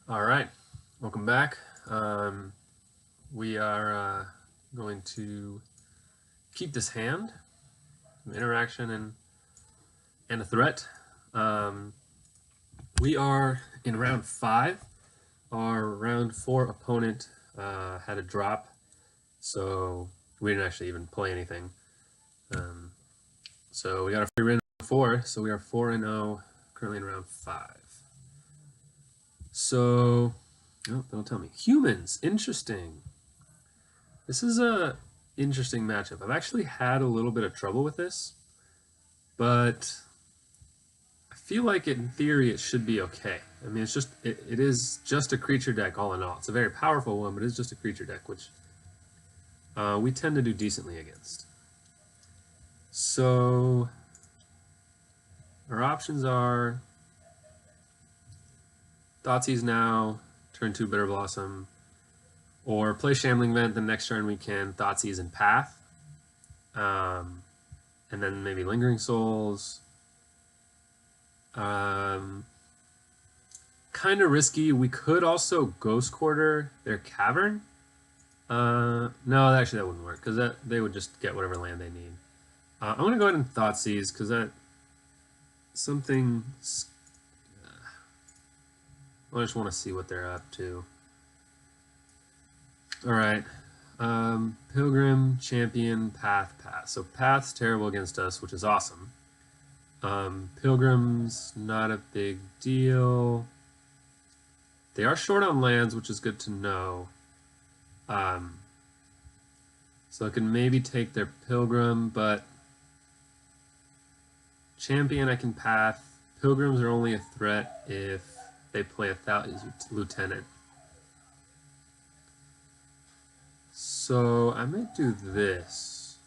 All right, welcome back. We are going to keep this hand, some interaction and a threat. We are in round 5. Our round 4 opponent had a drop, so we didn't actually even play anything. So we got a free win 4, so we are 4-0, currently in round 5. So, oh, don't tell me. Humans, interesting. This is a interesting matchup. I've actually had a little bit of trouble with this, but I feel like in theory it should be okay. I mean, it is just a creature deck all in all. It's a very powerful one, but it's just a creature deck, which we tend to do decently against. So our options are Thoughtseize now, turn 2 Bitter Blossom, or play Shambling Vent. The next turn we can Thoughtseize and Path, and then maybe Lingering Souls. Kind of risky. We could also Ghost Quarter their Cavern. No, actually that wouldn't work because they would just get whatever land they need. I'm gonna go ahead and Thoughtseize because that something. I just want to see what they're up to. All right, Pilgrim, Champion, Path. So Path's terrible against us, which is awesome. Pilgrim's not a big deal. They are short on lands, which is good to know. So I can maybe take their Pilgrim, but Champion I can Path. Pilgrims are only a threat if they play a Thalia's Lieutenant. So I might do this.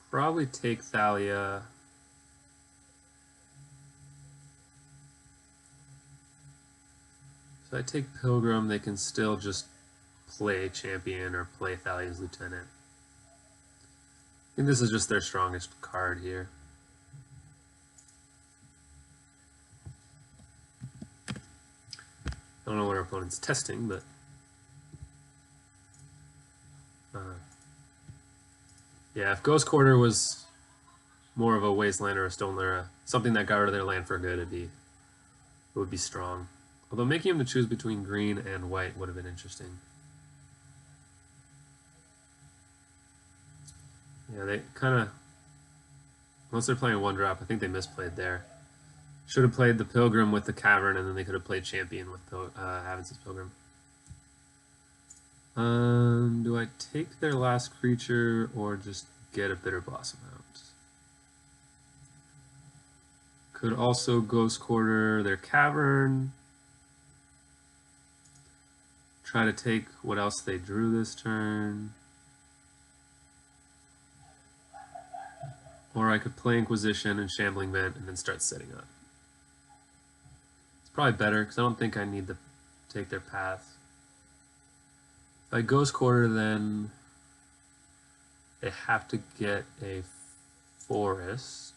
Probably take Thalia. So I take Pilgrim, they can still just play Champion or play Thalia's Lieutenant. I think this is just their strongest card here. I don't know what our opponent's testing, but yeah, if Ghost Quarter was more of a Wasteland or a Stone Lyra, something that got rid of their land for good, it would be strong. Although making him to choose between green and white would have been interesting. Yeah, they kind of, unless they're playing 1-drop, I think they misplayed there. Should have played the Pilgrim with the Cavern, and then they could have played Champion with Avins's Pilgrim. Do I take their last creature or just get a Bitter Blossom out? Could also Ghost Quarter their Cavern. Try to take what else they drew this turn. Or I could play Inquisition and Shambling Vent and then start setting up. It's probably better because I don't think I need to take their path. If I Ghost Quarter, then they have to get a forest.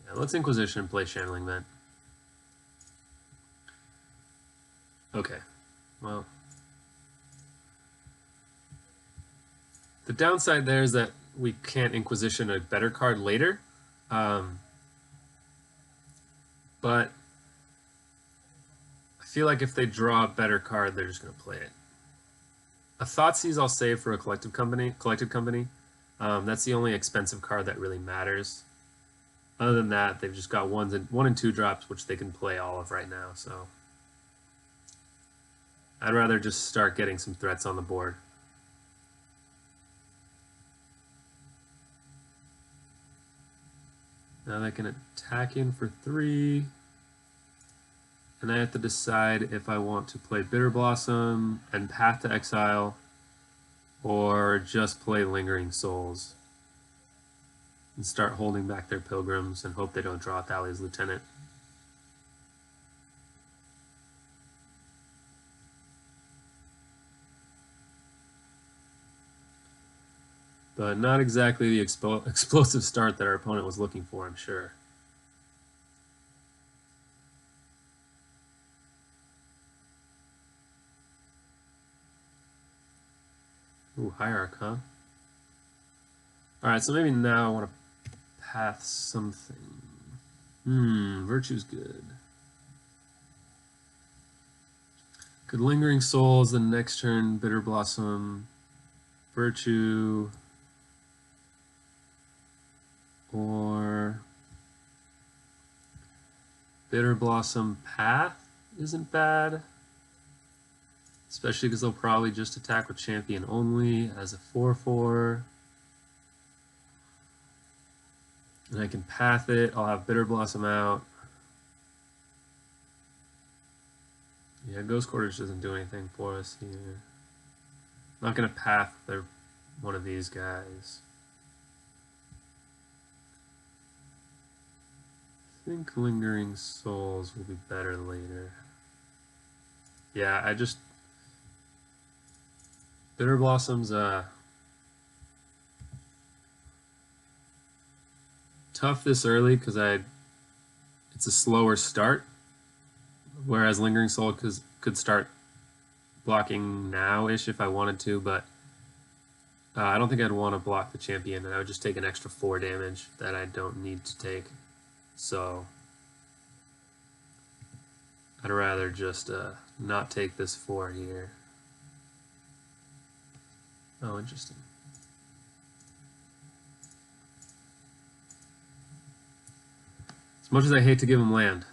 Yeah, let's Inquisition and play Shambling Vent. Okay, well. The downside there is that we can't Inquisition a better card later. But I feel like if they draw a better card, they're just going to play it. A Thoughtseize I'll save for a Collected Company. That's the only expensive card that really matters. Other than that, they've just got 1 and 2 drops, which they can play all of right now. So I'd rather just start getting some threats on the board. Now they can attack in for 3. And I have to decide if I want to play Bitter Blossom and Path to Exile or just play Lingering Souls and start holding back their Pilgrims and hope they don't draw Thalia's Lieutenant. But not exactly the explosive start that our opponent was looking for, I'm sure. Ooh, Hierarch, huh? Alright, so maybe now I want to path something. Virtue's good. Could Lingering Souls, the next turn, Bitter Blossom, Virtue, or Bitter Blossom Path isn't bad. Especially because they'll probably just attack with Champion only as a 4/4. And I can path it. I'll have Bitter Blossom out. Yeah, Ghost Quarters doesn't do anything for us here. Not going to path one of these guys. I think Lingering Souls will be better later. Yeah, Bitter Blossom's tough this early because it's a slower start, whereas Lingering Soul could start blocking now-ish if I wanted to, but I don't think I'd want to block the champion, and I would just take an extra 4 damage that I don't need to take. So I'd rather just not take this 4 here. Oh, interesting. As much as I hate to give him land,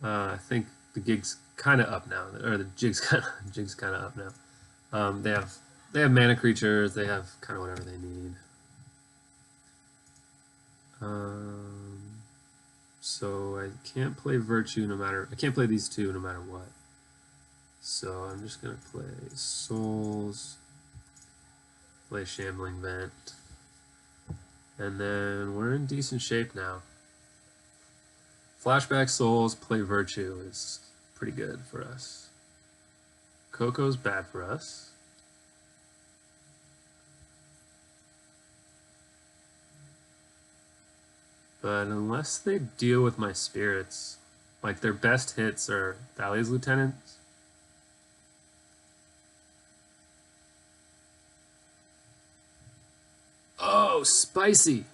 I think the gig's kind of up now, or the jig's kind of up now. They have mana creatures. They have kind of whatever they need. So I can't play Virtue I can't play these two no matter what. So I'm just gonna play Souls, play Shambling Vent, and then we're in decent shape now. Flashback Souls, play Virtue is pretty good for us. Coco's bad for us. But unless they deal with my spirits, like their best hits are Thalia's Lieutenants. Oh, spicy!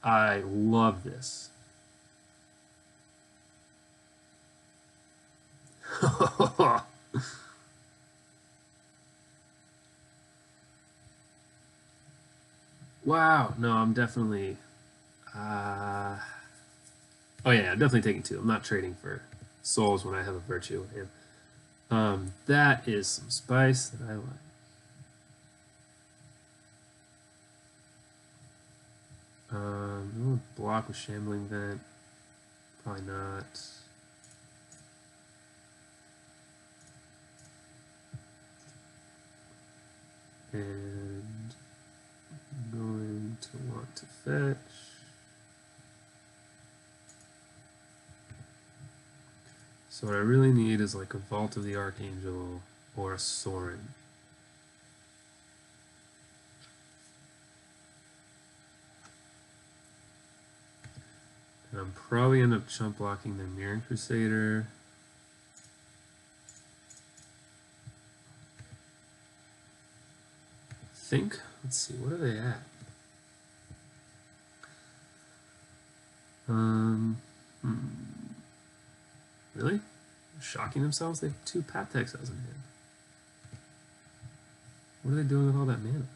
I love this. Wow, no, I'm definitely oh yeah, I'm definitely taking 2. I'm not trading for souls when I have a Virtue in hand. That is some spice that I like. We'll block with Shambling Vent. Probably not. And I'm going to want to fetch. So what I really need is like a Vault of the Archangel or a Sorin. And I'm probably end up chump blocking the Mirren Crusader. Let's see, what are they at? Really? They're shocking themselves? They have 2 Path Exiles in hand. What are they doing with all that mana?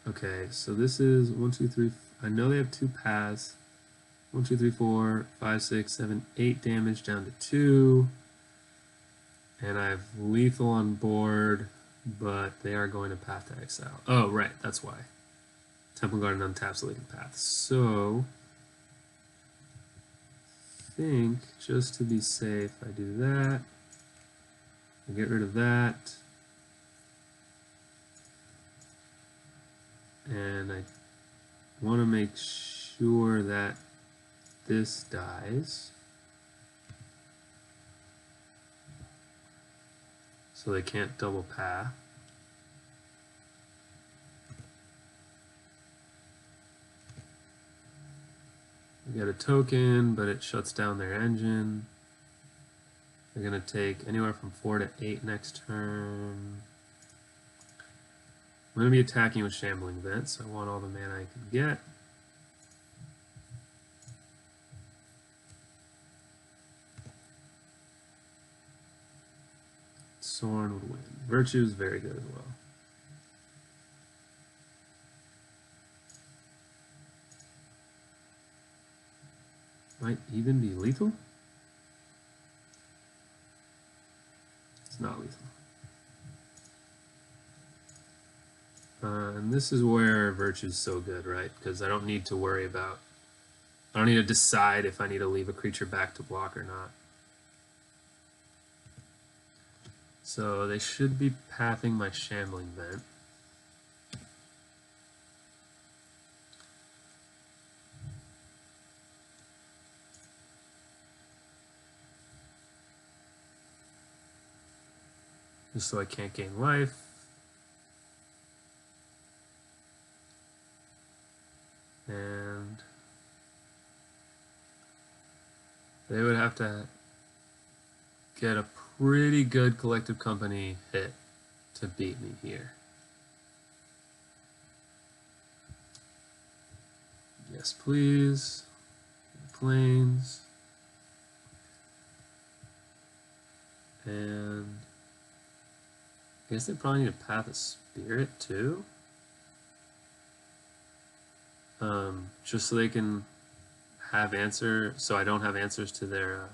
Okay, so this is 1, 2, 3. I know they have 2 paths. 1, 2, 3, 4, 5, 6, 7, 8 damage down to 2. And I have lethal on board, but they are going to Path to Exile. Oh, right, that's why. Temple Garden untaps the Latent Path. So, I think just to be safe, I do that. I get rid of that. And I want to make sure that this dies. So they can't double path. We get a token, but it shuts down their engine. They're going to take anywhere from 4 to 8 next turn. I'm going to be attacking with Shambling Vent, so I want all the mana I can get. Sorin would win. Virtue is very good as well. Might even be lethal. It's not lethal. And this is where Virtue's so good, right? Because I don't need to worry about... I don't need to decide if I need to leave a creature back to block or not. So they should be pathing my Shambling Vent. Just so I can't gain life. And they would have to get a pretty good Collective Company hit to beat me here. Yes, please. Planes. And I guess they probably need to path a Spirit too. Just so they can have so I don't have answers to their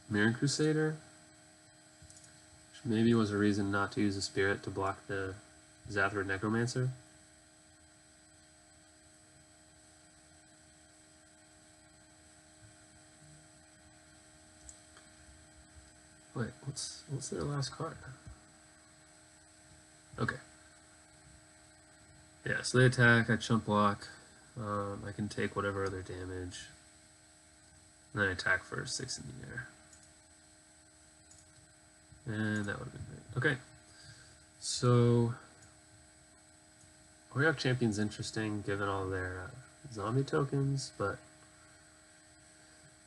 Mirror Crusader, which maybe was a reason not to use a Spirit to block the Zathra Necromancer. Wait, what's their last card? Okay. Yeah, so they attack, I chump block, I can take whatever other damage, and then I attack for 6 in the air. And that would have been great. Okay, so Warrior Champion's interesting given all their zombie tokens, but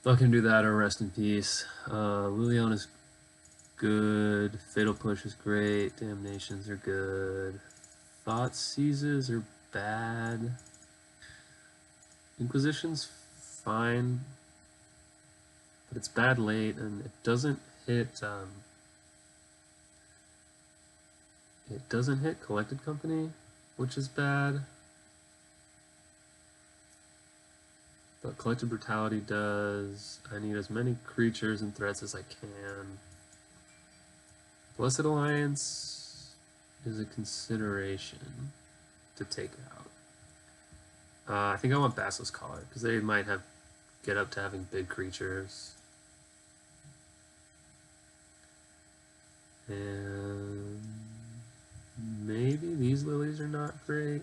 not gonna do that or rest in peace. Liliana's good, Fatal Push is great, Damnations are good. Thought Seizes are bad. Inquisition's fine, but it's bad late, and it doesn't hit. It doesn't hit Collected Company, which is bad. But Collected Brutality does. I need as many creatures and threats as I can. Blessed Alliance is a consideration to take out. I think I want Basilisk Collar, because they might get up to having big creatures. And maybe these lilies are not great.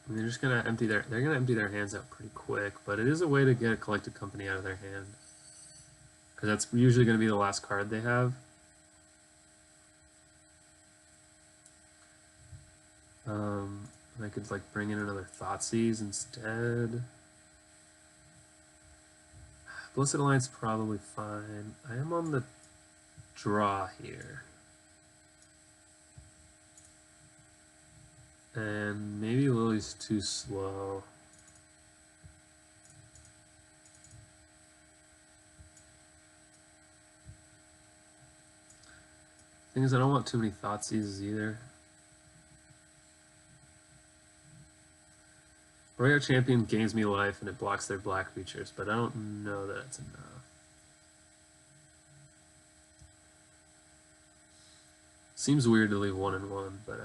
And they're just gonna empty they're gonna empty their hands out pretty quick, but it is a way to get a Collected Company out of their hand. Because that's usually going to be the last card they have. I could like bring in another Thoughtseize instead. Blessed Alliance probably fine. I am on the draw here. And maybe Lily's too slow. Thing is, I don't want too many Thoughtseizes either. Warrior Champion gains me life and it blocks their black creatures, but I don't know that it's enough. Seems weird to leave 1 and 1, but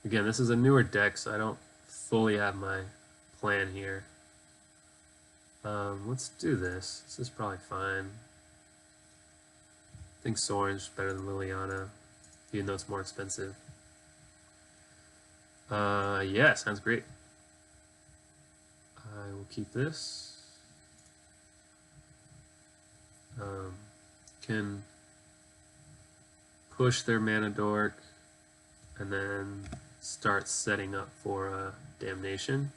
again, this is a newer deck, so I don't fully have my plan here. Let's do this. This is probably fine. I think Sorin's better than Liliana, even though it's more expensive. Yeah, sounds great. I will keep this. Can push their mana dork and then start setting up for a damnation.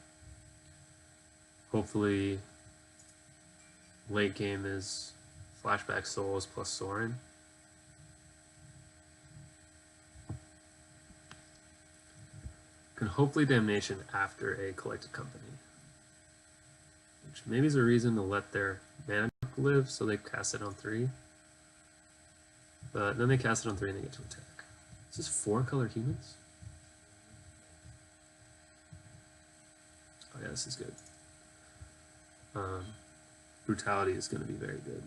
Hopefully late game is Flashback Souls plus Sorin. Can hopefully damnation after a collected company. Which maybe is a reason to let their mana live so they cast it on 3. But then they cast it on 3 and they get to attack. Is this 4-color humans? Oh yeah, this is good. Brutality is going to be very good.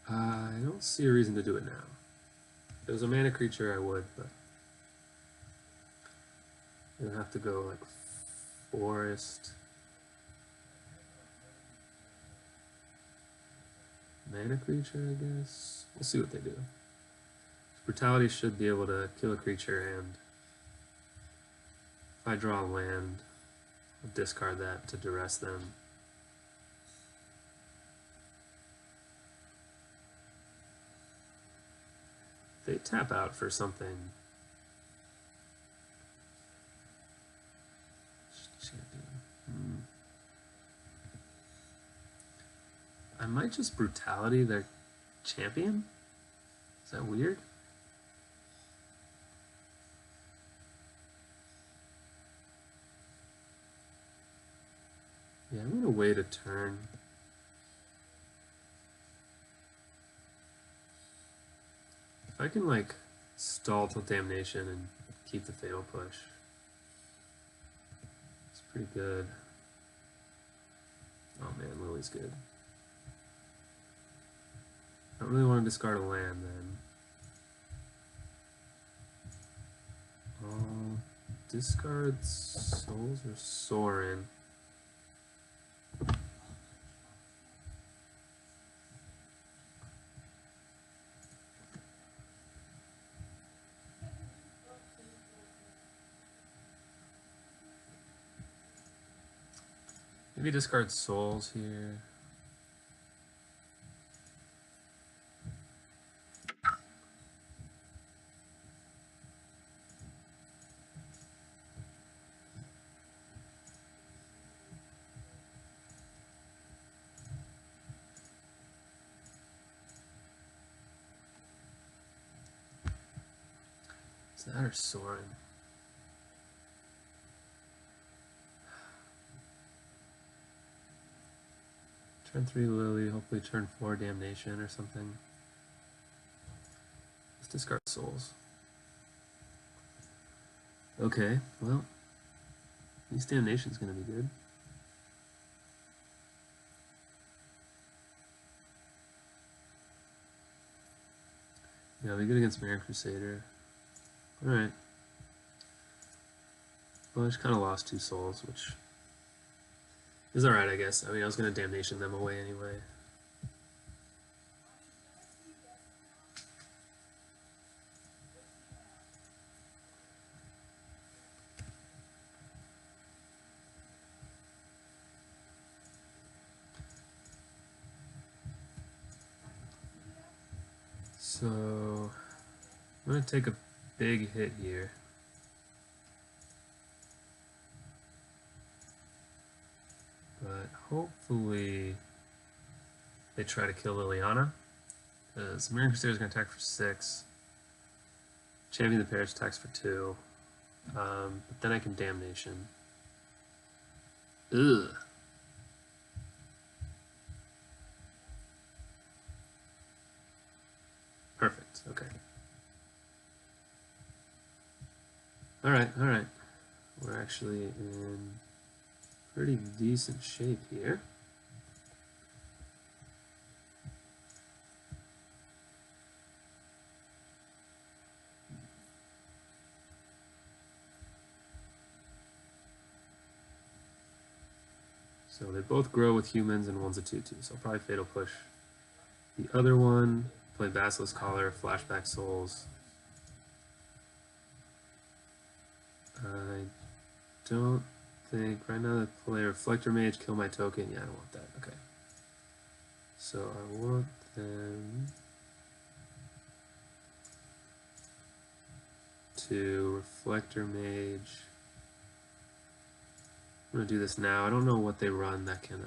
I don't see a reason to do it now. If it was a mana creature, I would, but I would have to go like forest. Mana creature, I guess. We'll see what they do. Brutality should be able to kill a creature, and if I draw a land, I'll discard that to duress them. They tap out for something. I might just Brutality their champion? Is that weird? Yeah, I'm gonna wait a turn. If I can like stall till damnation and keep the fatal push, it's pretty good. Oh man, Lily's good. I don't really want to discard a land then. Discard Souls or Sorin. Maybe discard Souls here. Is that or Sorin? Turn 3 Lily, hopefully turn 4 Damnation or something. Let's discard Souls. Okay, well, at least Damnation's gonna be good. Yeah, I'll be good against Mirror Crusader. Alright. Well, I just kind of lost 2 souls, which is alright, I guess. I mean, I was going to Damnation them away anyway. So, I'm going to take a big hit here. But hopefully they try to kill Liliana, because Mirror Crusader is going to attack for 6. Champion of the Parish attacks for 2. But then I can Damnation. Ugh. Perfect. Okay. Alright, alright. We're actually in pretty decent shape here. So they both grow with humans, and one's a 2/2, so I'll probably Fatal Push the other one, play Basilisk Collar, Flashback Souls. I don't think, right now, the play Reflector Mage, kill my token. Yeah, I don't want that. Okay. So I want them to Reflector Mage. I'm going to do this now. I don't know what they run that can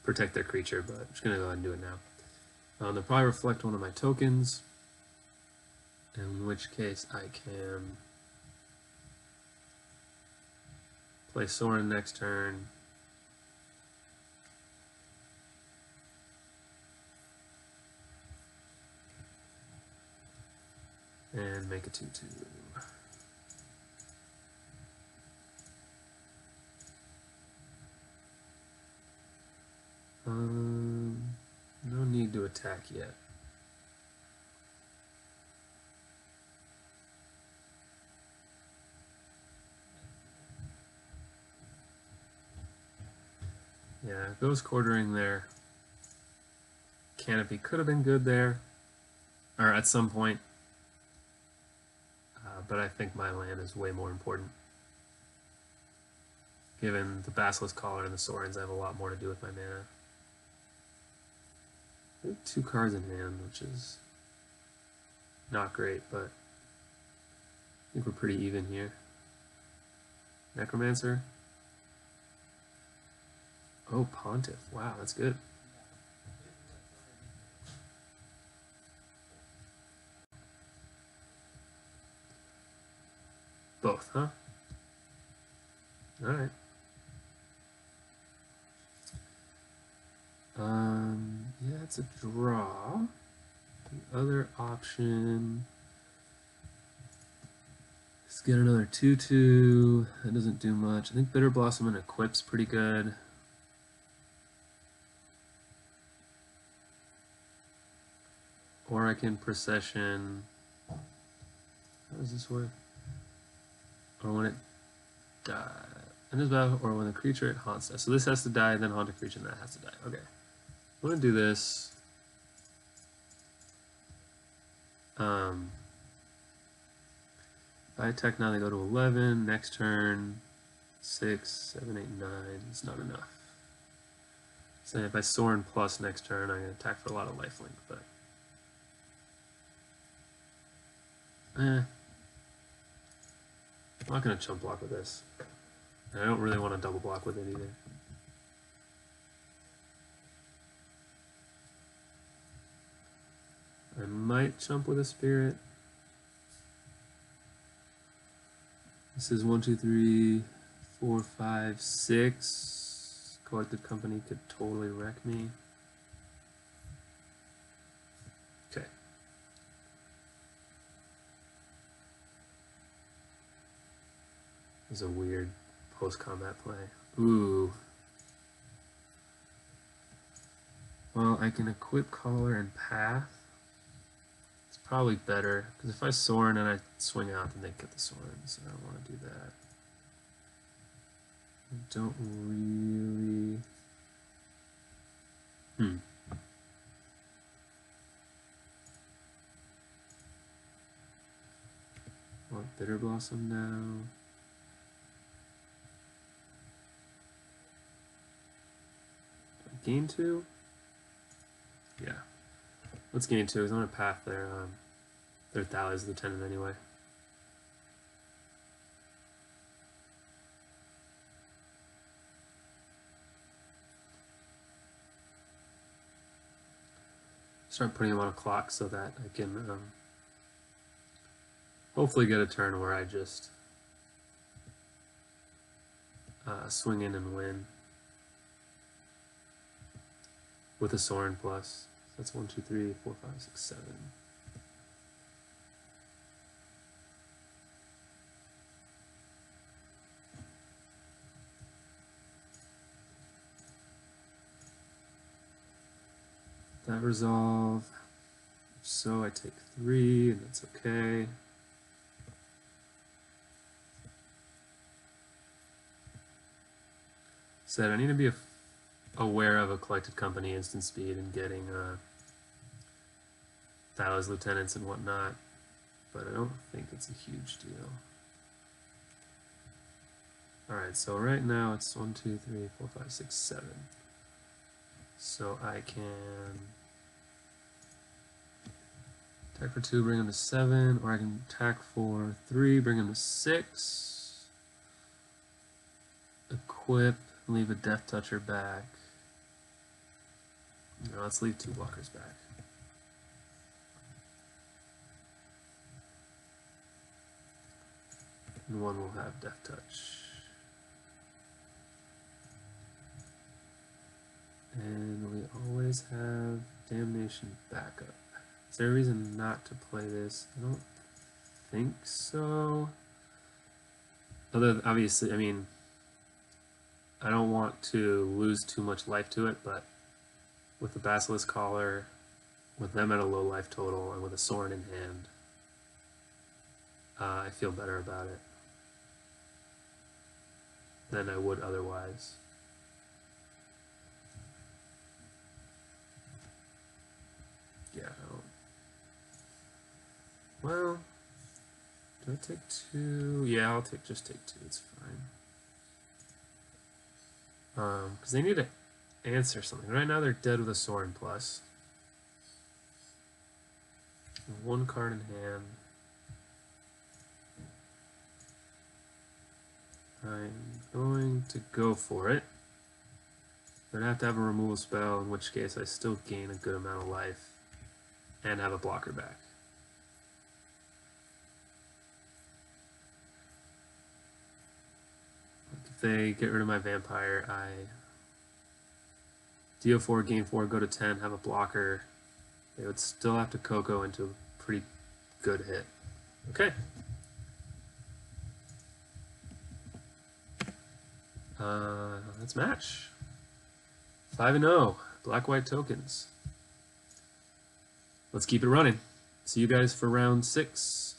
protect their creature, but I'm just going to go ahead and do it now. They'll probably reflect one of my tokens, in which case I can play Sorin next turn. And make a 2/2. No need to attack yet. Yeah, Ghost Quartering there. Canopy could have been good there, or at some point, but I think my land is way more important. Given the Basilisk Collar and the Sorins, I have a lot more to do with my mana. I have 2 cards in hand, which is not great, but I think we're pretty even here. Necromancer. Oh, Pontiff. Wow, that's good. Both, huh? Alright. Yeah, it's a draw. The other option is get another 2/2. That doesn't do much. I think Bitter Blossom and Equip's pretty good. Or I can Procession. How does this work? Or when it dies. In this battle, or when the creature it haunts us. So this has to die, and then haunt a creature, and that has to die. Okay. I'm going to do this. If I attack now, they go to 11. Next turn, 6, 7, 8, 9. It's not enough. So if I Sorin plus next turn, I'm going to attack for a lot of lifelink, but I'm not going to chump block with this. And I don't really want to double block with it either. I might chump with a Spirit. This is 1, 2, 3, 4, 5, 6. Collected Company could totally wreck me. Okay. This is a weird post-combat play. Ooh. Well, I can equip Collar and Path. It's probably better, because if I Sorin and I swing out, then they get the Sorin, so I don't want to do that. I don't really... Want Bitter Blossom now. Gain 2? Yeah. Let's gain 2, because I'm going to path their Thales Lieutenant anyway. Start putting him on a clock so that I can hopefully get a turn where I just swing in and win with a Sorin plus. That's 1, 2, 3, 4, 5, 6, 7. That resolve. So I take 3, and that's okay. Said I need to be aware of a Collected Company instant speed and getting Thales Lieutenants and whatnot, but I don't think it's a huge deal. Alright, so right now it's 1, 2, 3, 4, 5, 6, 7. So I can attack for 2, bring him to 7, or I can attack for 3, bring him to 6. Equip, leave a Death Toucher back. No, let's leave 2 blockers back. And 1 will have Death Touch. And we always have Damnation backup. Is there a reason not to play this? I don't think so. Although, obviously, I mean, I don't want to lose too much life to it, but with the Basilisk Collar, with them at a low life total, and with a Sorin in hand, I feel better about it than I would otherwise. Yeah, I don't. Well, do I take 2? Yeah, I'll just take 2. It's fine. Because they need to answer something. Right now they're dead with a Sorin plus. 1 card in hand. I'm going to go for it. I'd have to have a removal spell, in which case I still gain a good amount of life and have a blocker back. If they get rid of my vampire, I deal 4, gain 4, go to 10, have a blocker. They would still have to Coco into a pretty good hit. Okay. Let's match. 5-0. Black-white tokens. Let's keep it running. See you guys for round 6.